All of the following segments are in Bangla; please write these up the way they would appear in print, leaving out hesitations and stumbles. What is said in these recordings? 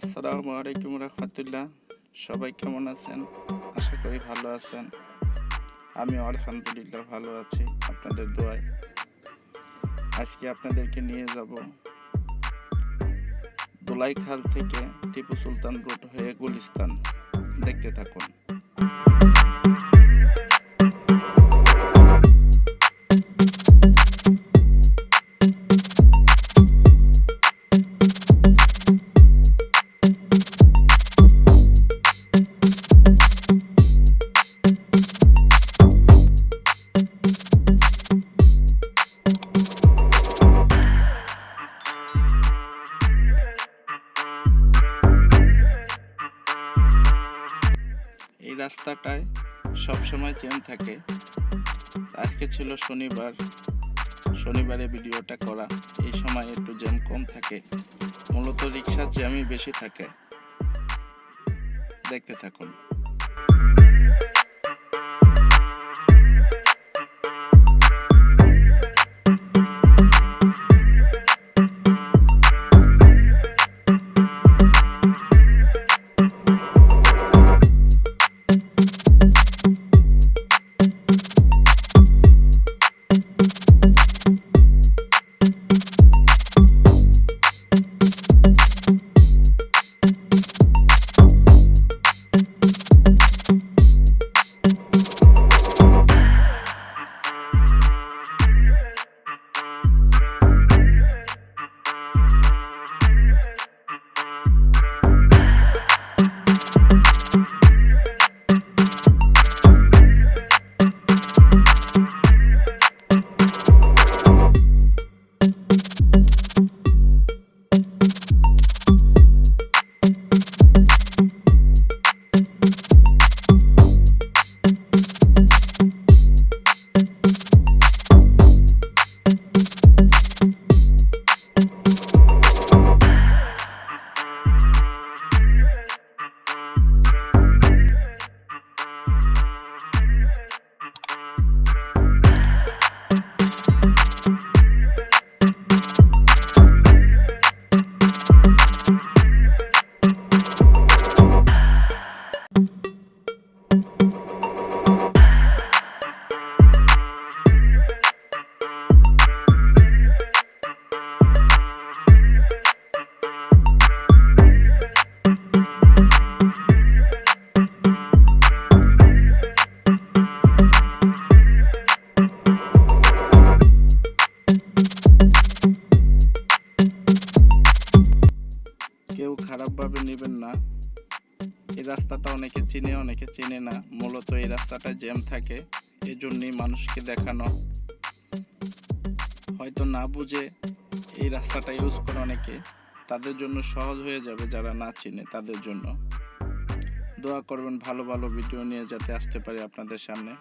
আসসালামু আলাইকুম রহমতুল্লাহ। সবাই কেমন আছেন? আশা করি ভালো আছেন। আমি আলহামদুলিল্লাহ ভালো আছি আপনাদের দোয়ায়। আজকে আপনাদেরকে নিয়ে যাব দোলাইখাল থেকে টিপু সুলতান রোড হয়ে গুলিস্তান। দেখতে থাকুন। এই রাস্তাটায় সবসময় জ্যাম থাকে। আজকে ছিল শনিবারে ভিডিওটা করা। এই সময় একটু জ্যাম কম থাকে, মূলত রিক্সার জ্যামই বেশি থাকে। দেখতে থাকুন। কেউ খারাপভাবে নেবেন না। এই রাস্তাটা অনেকে চিনে, অনেকে চিনে না। মূলত এই রাস্তাটা জ্যাম থাকে, এজন্যই মানুষকে দেখানো। হয়তো না বুঝে এই রাস্তাটা ইউজ করে অনেকে, তাদের জন্য সহজ হয়ে যাবে। যারা না চিনে তাদের জন্য দোয়া করবেন, ভালো ভালো ভিডিও নিয়ে যাতে আসতে পারি আপনাদের সামনে।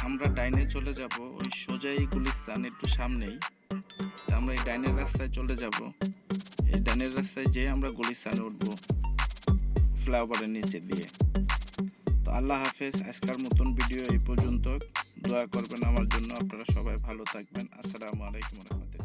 আমরা ডাইনে চলে যাব, ওই সোজাই গুলিস্তান, একটু সামনেই। আমরা এই ডাইনের রাস্তায় চলে যাব। এই ডাইনের রাস্তায় যেয়ে আমরা গুলিস্তানে উঠবো, ফ্লাইওভারের নিচে দিয়ে। তো আল্লাহ হাফেজ। আজকের মতন ভিডিও এই পর্যন্ত। দোয়া করবেন আমার জন্য। আপনারা সবাই ভালো থাকবেন। আসসালামু আলাইকুম রহমতুল্লাহ।